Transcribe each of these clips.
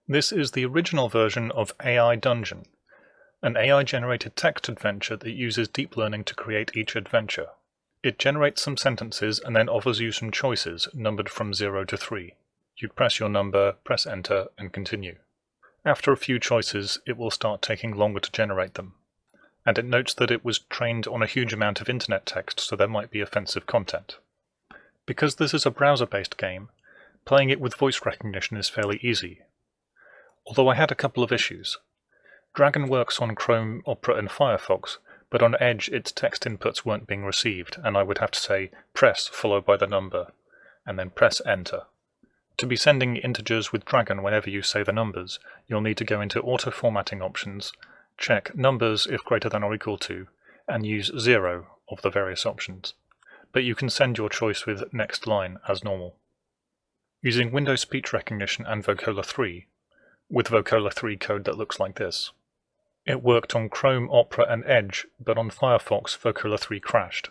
This is the original version of AI Dungeon, an AI-generated text adventure that uses deep learning to create each adventure. It generates some sentences and then offers you some choices, numbered from 0 to 3. You press your number, press enter, and continue. After a few choices, it will start taking longer to generate them. And it notes that it was trained on a huge amount of internet text, so there might be offensive content. Because this is a browser-based game, playing it with voice recognition is fairly easy. Although I had a couple of issues. Dragon works on Chrome, Opera and Firefox, but on Edge its text inputs weren't being received, and I would have to say press followed by the number, and then press enter. To be sending integers with Dragon whenever you say the numbers, you'll need to go into auto-formatting options, check numbers if greater than or equal to, and use 0 of the various options. But you can send your choice with next line as normal. Using Windows Speech Recognition and Vocola 3, with Vocola 3 code that looks like this. It worked on Chrome, Opera and Edge, but on Firefox Vocola 3 crashed.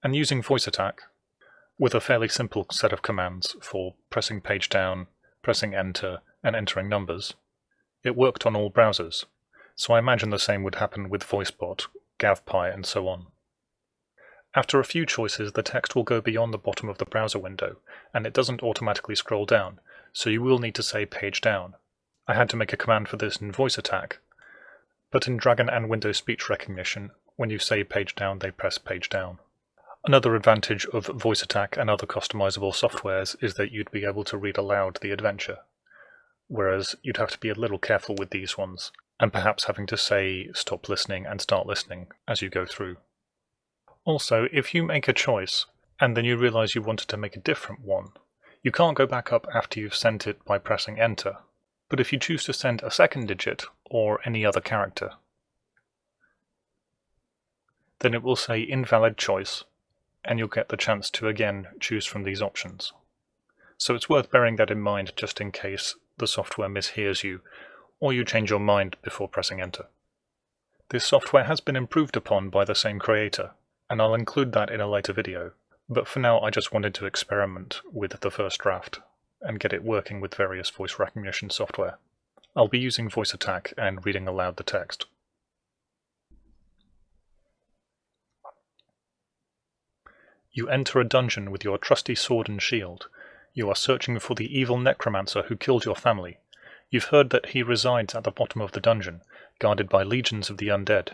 And using VoiceAttack, with a fairly simple set of commands for pressing page down, pressing enter, and entering numbers, it worked on all browsers, so I imagine the same would happen with VoiceBot, GavPi, and so on. After a few choices, the text will go beyond the bottom of the browser window, and it doesn't automatically scroll down, so you will need to say page down. I had to make a command for this in VoiceAttack, but in Dragon and Windows Speech Recognition, when you say page down, they press page down. Another advantage of VoiceAttack and other customizable softwares is that you'd be able to read aloud the adventure, whereas you'd have to be a little careful with these ones, and perhaps having to say stop listening and start listening as you go through. Also, if you make a choice, and then you realize you wanted to make a different one, you can't go back up after you've sent it by pressing enter. But if you choose to send a second digit, or any other character, then it will say invalid choice, and you'll get the chance to again choose from these options. So it's worth bearing that in mind just in case the software mishears you, or you change your mind before pressing enter. This software has been improved upon by the same creator, and I'll include that in a later video, but for now I just wanted to experiment with the first draft and get it working with various voice recognition software. I'll be using VoiceAttack and reading aloud the text. You enter a dungeon with your trusty sword and shield. You are searching for the evil necromancer who killed your family. You've heard that he resides at the bottom of the dungeon, guarded by legions of the undead.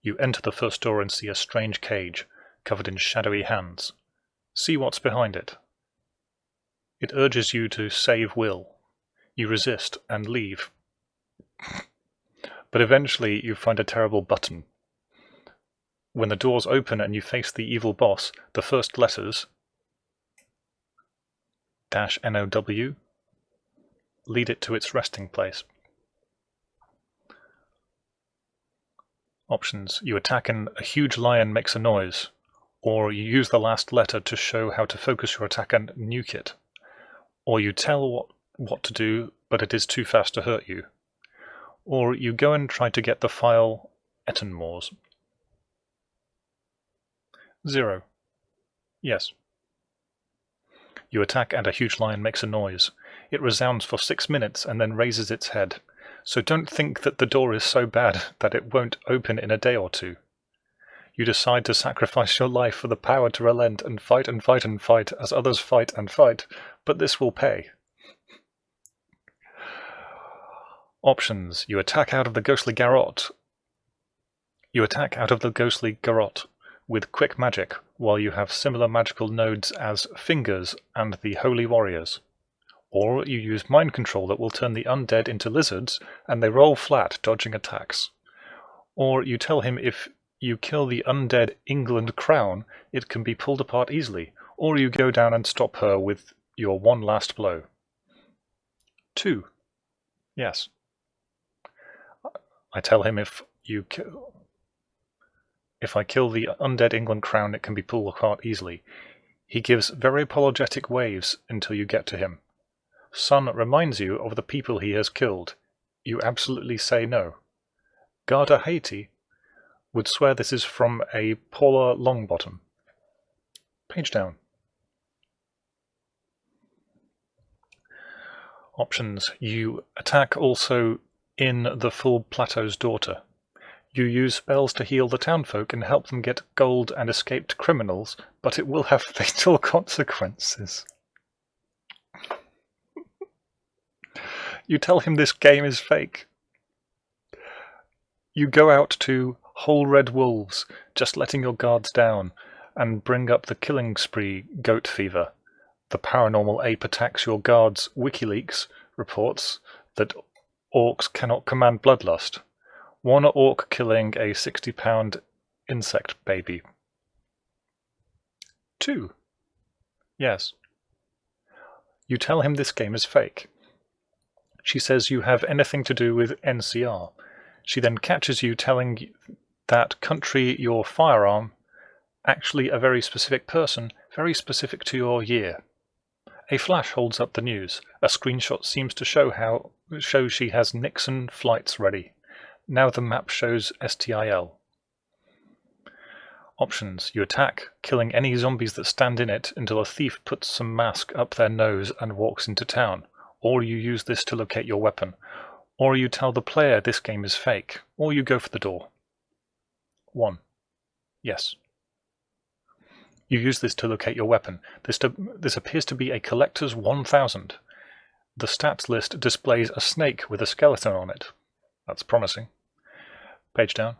You enter the first door and see a strange cage, covered in shadowy hands. See what's behind it. It urges you to save Will. You resist and leave. But eventually you find a terrible button. When the doors open and you face the evil boss, the first letters -NOW lead it to its resting place. Options: you attack and a huge lion makes a noise, or you use the last letter to show how to focus your attack and nuke it, or you tell what to do but it is too fast to hurt you, or you go and try to get the file Ettenmoors. 0. Yes. You attack and a huge lion makes a noise. It resounds for 6 minutes and then raises its head. So don't think that the door is so bad that it won't open in a day or two. You decide to sacrifice your life for the power to relent and fight and fight and fight as others fight and fight, but this will pay. Options: you attack out of the ghostly garrote. You attack out of the ghostly garrote with quick magic, while you have similar magical nodes as Fingers and the Holy Warriors. Or you use mind control that will turn the undead into lizards, and they roll flat, dodging attacks. Or you tell him if you kill the undead England crown, it can be pulled apart easily, or you go down and stop her with your one last blow. 2. Yes. I tell him if I kill the undead England crown, it can be pulled apart easily. He gives very apologetic waves until you get to him. Sun reminds you of the people he has killed. You absolutely say no. Garda Haiti would swear this is from a Paula Longbottom. Page down. Options. You attack also in the full plateau's daughter. You use spells to heal the townfolk and help them get gold and escaped criminals, but it will have fatal consequences. You tell him this game is fake. You go out to whole red wolves, just letting your guards down, and bring up the killing spree goat fever. The paranormal ape attacks your guards. WikiLeaks reports that orcs cannot command bloodlust. One orc killing a 60-pound insect baby. 2. Yes. You tell him this game is fake. She says you have anything to do with NCR. She then catches you telling that country your firearm, actually a very specific person, very specific to your year. A flash holds up the news. A screenshot seems to show she has Nixon flights ready. Now the map shows STIL. Options. You attack, killing any zombies that stand in it until a thief puts some mask up their nose and walks into town. Or you use this to locate your weapon. Or you tell the player this game is fake. Or you go for the door. 1. Yes. You use this to locate your weapon. This appears to be a collector's 1000. The stats list displays a snake with a skeleton on it. That's promising. Page down.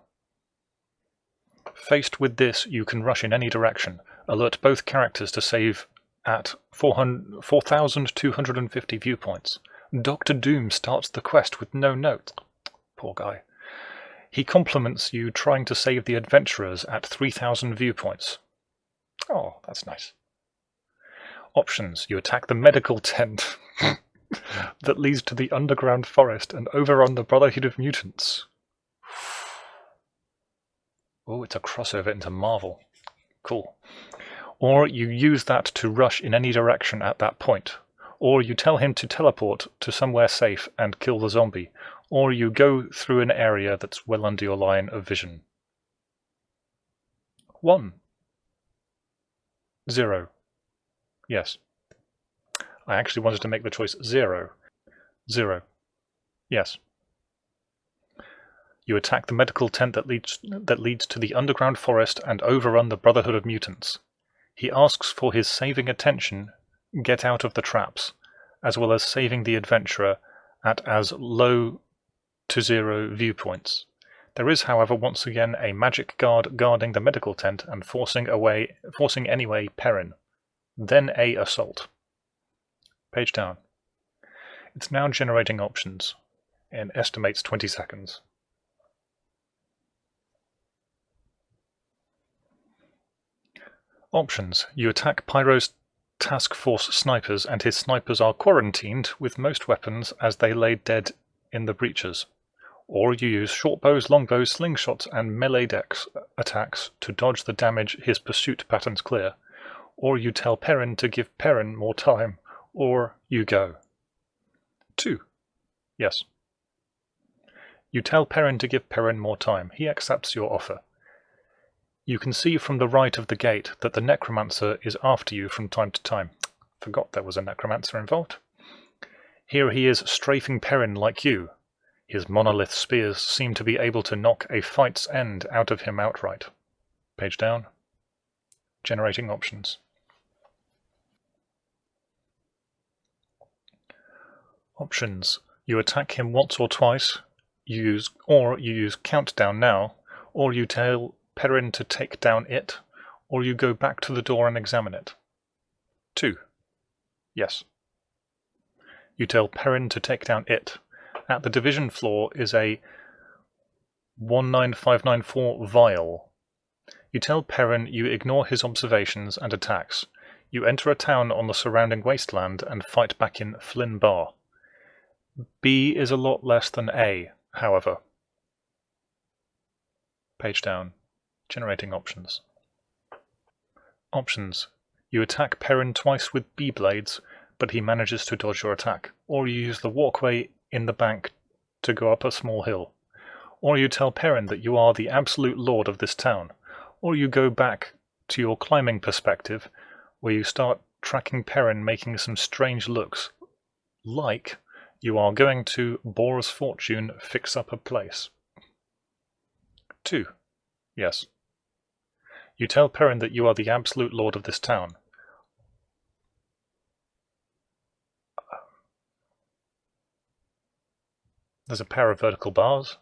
Faced with this, you can rush in any direction. Alert both characters to save at 4,250 viewpoints. Dr. Doom starts the quest with no note. Poor guy. He compliments you trying to save the adventurers at 3,000 viewpoints. Oh, that's nice. Options. You attack the medical tent that leads to the underground forest and overrun the Brotherhood of Mutants. Oh, it's a crossover into Marvel. Cool. Or you use that to rush in any direction at that point. Or you tell him to teleport to somewhere safe and kill the zombie. Or you go through an area that's well under your line of vision. 1. 0. Yes. I actually wanted to make the choice 0. 0. Yes. You attack the medical tent that leads to the underground forest and overrun the Brotherhood of Mutants. He asks for his saving attention, get out of the traps, as well as saving the adventurer at as low to 0 viewpoints. There is, however, once again a magic guard guarding the medical tent and forcing anyway Perrin. Then a assault. Page down. It's now generating options and estimates 20 seconds. Options. You attack Pyro's task force snipers and his snipers are quarantined with most weapons as they lay dead in the breaches. Or you use shortbows, longbows, slingshots and melee attacks to dodge the damage his pursuit patterns clear. Or you tell Perrin to give Perrin more time. Or you go. 2. Yes. You tell Perrin to give Perrin more time. He accepts your offer. You can see from the right of the gate that the necromancer is after you from time to time. Forgot there was a necromancer involved. Here he is strafing Perrin like you. His monolith spears seem to be able to knock a fight's end out of him outright. Page down. Generating options. Options. You attack him once or twice, you use countdown now, or you tell Perrin to take down it, or you go back to the door and examine it. 2. Yes. You tell Perrin to take down it. At the division floor is a 19594 vial. You tell Perrin you ignore his observations and attacks. You enter a town on the surrounding wasteland and fight back in Flynn Bar. B is a lot less than A, however. Page down. Generating options. Options. You attack Perrin twice with B blades, but he manages to dodge your attack. Or you use the walkway in the bank to go up a small hill. Or you tell Perrin that you are the absolute lord of this town. Or you go back to your climbing perspective, where you start tracking Perrin making some strange looks, like You are going to Bora's Fortune fix up a place. 2. Yes. You tell Perrin that you are the absolute lord of this town. There's a pair of vertical bars.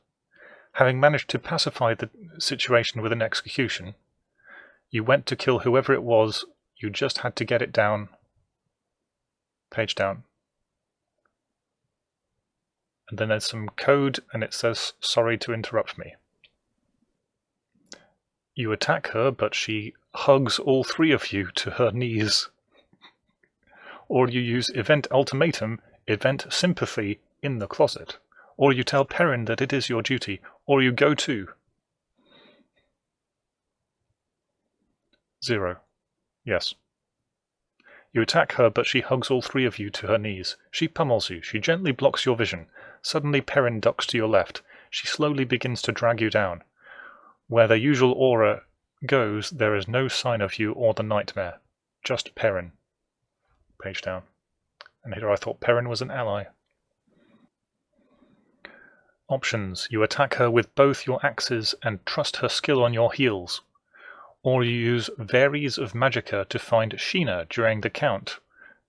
Having managed to pacify the situation with an execution, you went to kill whoever it was, you just had to get it down. Page down. And then there's some code and it says, sorry to interrupt me. You attack her, but she hugs all 3 of you to her knees. Or you use event ultimatum, event sympathy in the closet. Or you tell Perrin that it is your duty, or you go to. 0. Yes. You attack her, but she hugs all 3 of you to her knees. She pummels you. She gently blocks your vision. Suddenly Perrin ducks to your left. She slowly begins to drag you down. Where the usual aura goes, there is no sign of you or the nightmare. Just Perrin. Page down. And here I thought Perrin was an ally. Options. You attack her with both your axes and trust her skill on your heels. Or you use Varies of Magicka to find Sheena during the count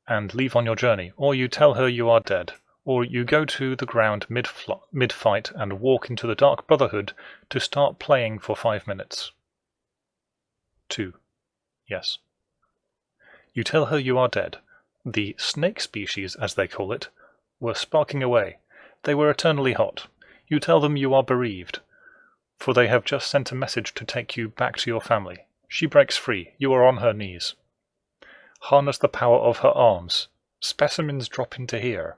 and leave on your journey. Or you tell her you are dead. Or you go to the ground mid-fight and walk into the Dark Brotherhood to start playing for 5 minutes. 2. Yes. You tell her you are dead. The snake species, as they call it, were sparking away. They were eternally hot. You tell them you are bereaved, for they have just sent a message to take you back to your family. She breaks free. You are on her knees. Harness the power of her arms. Specimens drop into here.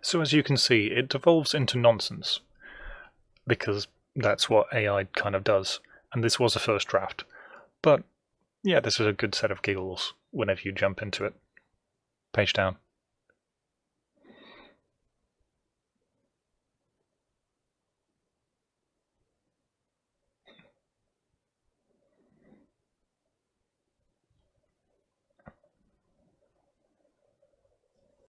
So as you can see, it devolves into nonsense, because that's what AI kind of does, and this was a first draft. But yeah, this is a good set of giggles whenever you jump into it. Page down.